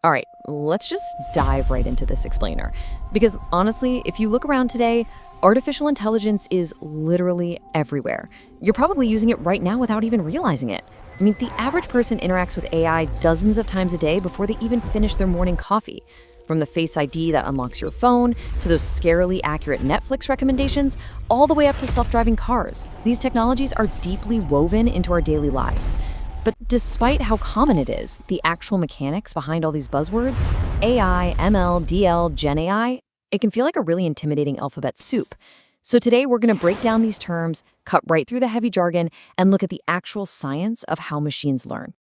All right, let's just dive right into this explainer. Because honestly, if you look around today, artificial intelligence is literally everywhere. You're probably using it right now without even realizing it. I mean, the average person interacts with AI dozens of times a day before they even finish their morning coffee. From the Face ID that unlocks your phone, to those scarily accurate Netflix recommendations, all the way up to self-driving cars. These technologies are deeply woven into our daily lives. But despite how common it is, the actual mechanics behind all these buzzwords, AI, ML, DL, Gen AI, it can feel like a really intimidating alphabet soup. So today we're going to break down these terms, cut right through the heavy jargon, and look at the actual science of how machines learn.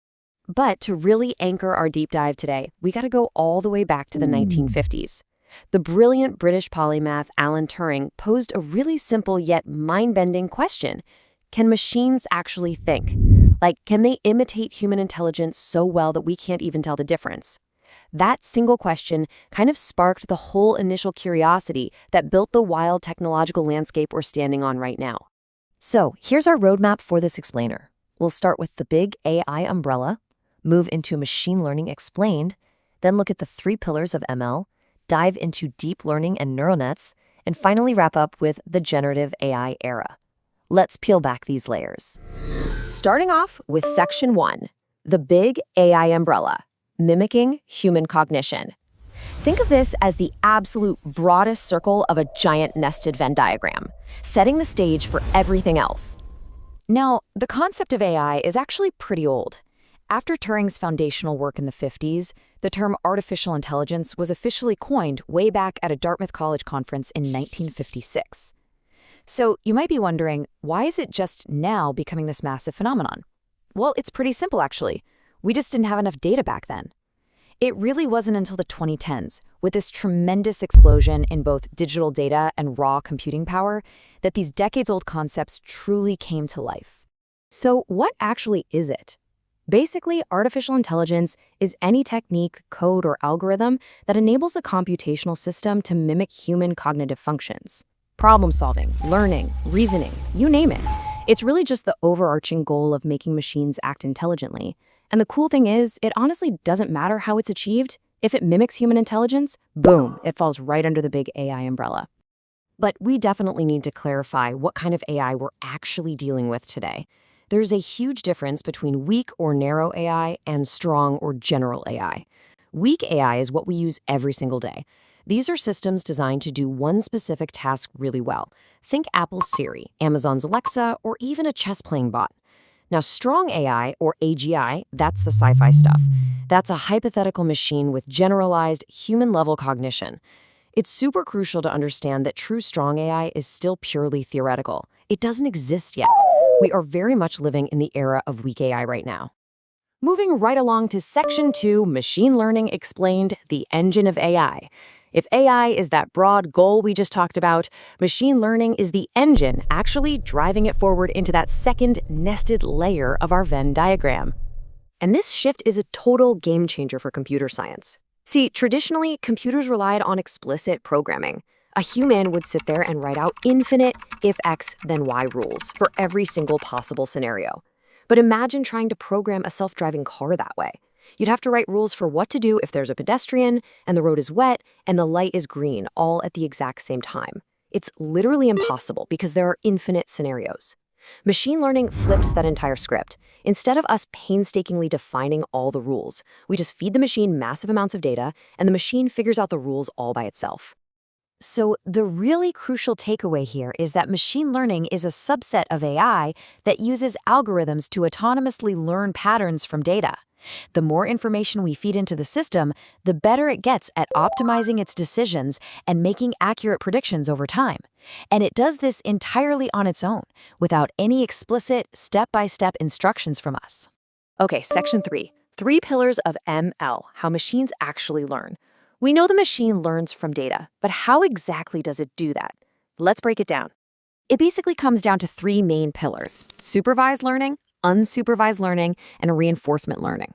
But to really anchor our deep dive today, we got to go all the way back to the 1950s. The brilliant British polymath Alan Turing posed a really simple yet mind-bending question. Can machines actually think? Like, can they imitate human intelligence so well that we can't even tell the difference? That single question kind of sparked the whole initial curiosity that built the wild technological landscape we're standing on right now. So here's our roadmap for this explainer. We'll start with the big AI umbrella, move into machine learning explained, then look at the three pillars of ML, dive into deep learning and neural nets, and finally wrap up with the generative AI era. Let's peel back these layers. Starting off with Section 1, the big AI umbrella, mimicking human cognition. Think of this as the absolute broadest circle of a giant nested Venn diagram, setting the stage for everything else. Now, the concept of AI is actually pretty old. After Turing's foundational work in the 50s, the term artificial intelligence was officially coined way back at a Dartmouth College conference in 1956. So you might be wondering, why is it just now becoming this massive phenomenon? Well, it's pretty simple, actually. We just didn't have enough data back then. It really wasn't until the 2010s, with this tremendous explosion in both digital data and raw computing power, that these decades-old concepts truly came to life. So what actually is it? Basically, artificial intelligence is any technique, code, or algorithm that enables a computational system to mimic human cognitive functions. Problem solving, learning, reasoning, you name it. It's really just the overarching goal of making machines act intelligently. And the cool thing is, it honestly doesn't matter how it's achieved. If it mimics human intelligence, boom, it falls right under the big AI umbrella. But we definitely need to clarify what kind of AI we're actually dealing with today. There's a huge difference between weak or narrow AI and strong or general AI. Weak AI is what we use every single day. These are systems designed to do one specific task really well. Think Apple's Siri, Amazon's Alexa, or even a chess-playing bot. Now, strong AI, or AGI, that's the sci-fi stuff. That's a hypothetical machine with generalized human-level cognition. It's super crucial to understand that true strong AI is still purely theoretical. It doesn't exist yet. We are very much living in the era of weak AI right now. Moving right along to Section 2, Machine Learning Explained, the engine of AI. If AI is that broad goal we just talked about, machine learning is the engine actually driving it forward into that second nested layer of our Venn diagram. And this shift is a total game changer for computer science. See, traditionally, computers relied on explicit programming. A human would sit there and write out infinite if X, then Y rules for every single possible scenario. But imagine trying to program a self-driving car that way. You'd have to write rules for what to do if there's a pedestrian, and the road is wet, and the light is green, all at the exact same time. It's literally impossible because there are infinite scenarios. Machine learning flips that entire script. Instead of us painstakingly defining all the rules, we just feed the machine massive amounts of data, and the machine figures out the rules all by itself. So the really crucial takeaway here is that machine learning is a subset of AI that uses algorithms to autonomously learn patterns from data. The more information we feed into the system, the better it gets at optimizing its decisions and making accurate predictions over time. And it does this entirely on its own, without any explicit step-by-step instructions from us. Okay, Section 3. 3 pillars of ML, how machines actually learn. We know the machine learns from data, but how exactly does it do that? Let's break it down. It basically comes down to 3 main pillars: supervised learning, unsupervised learning, and reinforcement learning.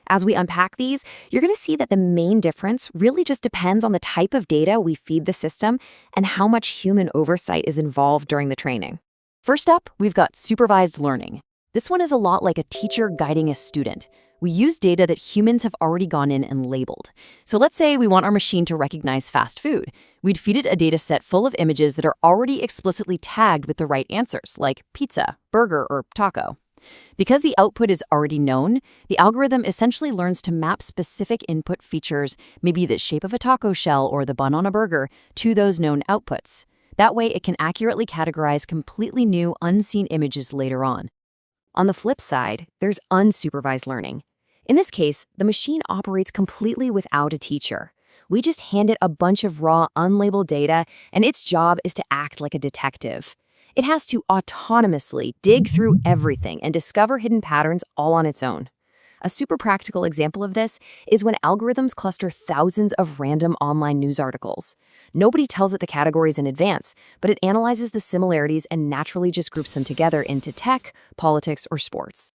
As we unpack these, you're going to see that the main difference really just depends on the type of data we feed the system and how much human oversight is involved during the training. First up, we've got supervised learning. This one is a lot like a teacher guiding a student. We use data that humans have already gone in and labeled. So let's say we want our machine to recognize fast food. We'd feed it a data set full of images that are already explicitly tagged with the right answers, like pizza, burger, or taco. Because the output is already known, the algorithm essentially learns to map specific input features, maybe the shape of a taco shell or the bun on a burger, to those known outputs. That way, it can accurately categorize completely new, unseen images later on. On the flip side, there's unsupervised learning. In this case, the machine operates completely without a teacher. We just hand it a bunch of raw, unlabeled data, and its job is to act like a detective. It has to autonomously dig through everything and discover hidden patterns all on its own. A super practical example of this is when algorithms cluster thousands of random online news articles. Nobody tells it the categories in advance, but it analyzes the similarities and naturally just groups them together into tech, politics, or sports.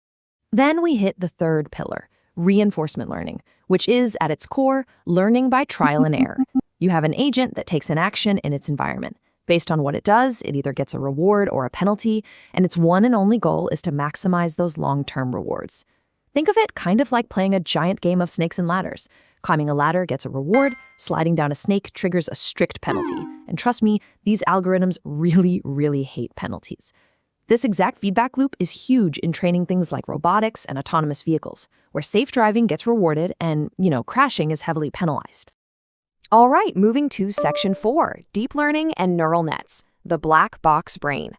Then we hit the third pillar, reinforcement learning, which is, at its core, learning by trial and error. You have an agent that takes an action in its environment. Based on what it does, it either gets a reward or a penalty, and its one and only goal is to maximize those long-term rewards. Think of it kind of like playing a giant game of snakes and ladders. Climbing a ladder gets a reward, sliding down a snake triggers a strict penalty. And trust me, these algorithms really, really hate penalties. This exact feedback loop is huge in training things like robotics and autonomous vehicles, where safe driving gets rewarded and, crashing is heavily penalized. All right, moving to section 4, deep learning and neural nets, the black box brain.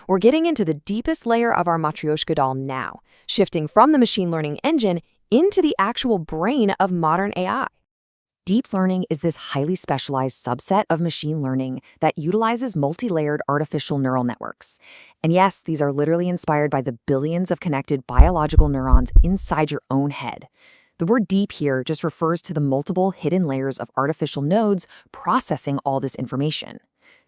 We're getting into the deepest layer of our Matryoshka doll now, shifting from the machine learning engine into the actual brain of modern AI. Deep learning is this highly specialized subset of machine learning that utilizes multi-layered artificial neural networks. And yes, these are literally inspired by the billions of connected biological neurons inside your own head. The word deep here just refers to the multiple hidden layers of artificial nodes processing all this information.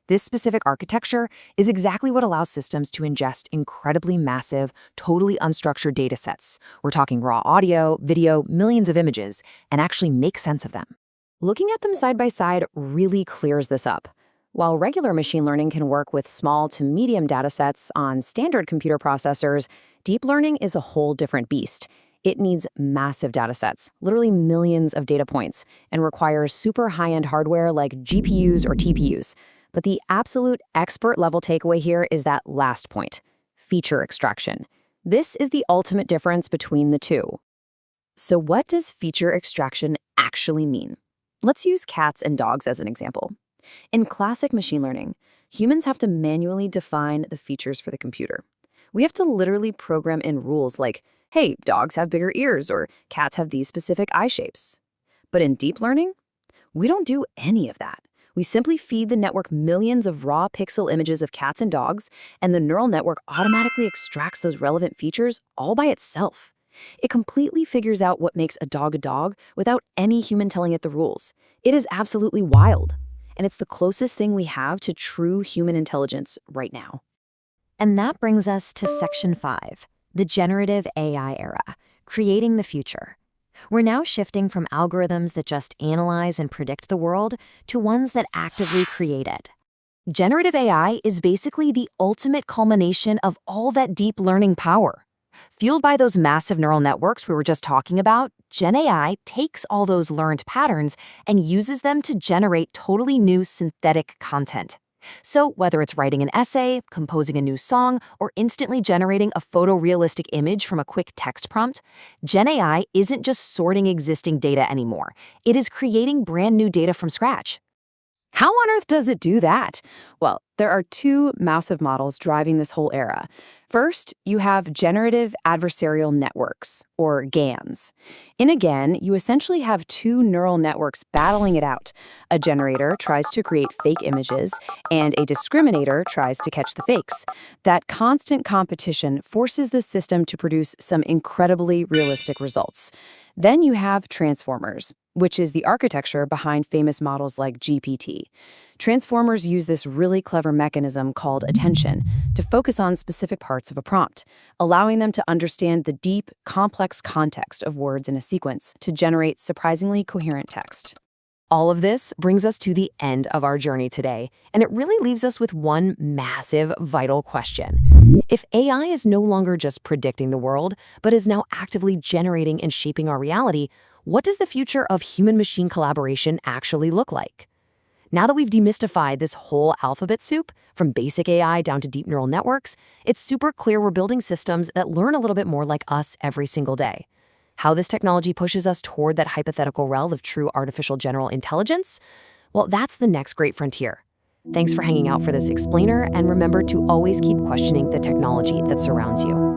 This specific architecture is exactly what allows systems to ingest incredibly massive, totally unstructured data sets. We're talking raw audio, video, millions of images, and actually make sense of them. Looking at them side by side really clears this up. While regular machine learning can work with small to medium data sets on standard computer processors, deep learning is a whole different beast. It needs massive data sets, literally millions of data points, and requires super high-end hardware like GPUs or TPUs. But the absolute expert-level takeaway here is that last point, feature extraction. This is the ultimate difference between the two. So what does feature extraction actually mean? Let's use cats and dogs as an example. In classic machine learning, humans have to manually define the features for the computer. We have to literally program in rules like, hey, dogs have bigger ears, or cats have these specific eye shapes. But in deep learning, we don't do any of that. We simply feed the network millions of raw pixel images of cats and dogs, and the neural network automatically extracts those relevant features all by itself. It completely figures out what makes a dog without any human telling it the rules. It is absolutely wild, and it's the closest thing we have to true human intelligence right now. And that brings us to section 5. The generative AI era, creating the future. We're now shifting from algorithms that just analyze and predict the world to ones that actively create it. Generative AI is basically the ultimate culmination of all that deep learning power. Fueled by those massive neural networks we were just talking about, Gen AI takes all those learned patterns and uses them to generate totally new synthetic content. So whether it's writing an essay, composing a new song, or instantly generating a photorealistic image from a quick text prompt, Gen AI isn't just sorting existing data anymore. It is creating brand new data from scratch. How on earth does it do that? Well, there are two massive models driving this whole era. First, you have generative adversarial networks, or GANs. In a GAN, you essentially have two neural networks battling it out. A generator tries to create fake images, and a discriminator tries to catch the fakes. That constant competition forces the system to produce some incredibly realistic results. Then you have transformers, which is the architecture behind famous models like GPT. Transformers use this really clever mechanism called attention to focus on specific parts of a prompt, allowing them to understand the deep, complex context of words in a sequence to generate surprisingly coherent text. All of this brings us to the end of our journey today, and it really leaves us with one massive, vital question. If AI is no longer just predicting the world, but is now actively generating and shaping our reality, what does the future of human-machine collaboration actually look like? Now that we've demystified this whole alphabet soup, from basic AI down to deep neural networks, it's super clear we're building systems that learn a little bit more like us every single day. How this technology pushes us toward that hypothetical realm of true artificial general intelligence? Well, that's the next great frontier. Thanks for hanging out for this explainer, and remember to always keep questioning the technology that surrounds you.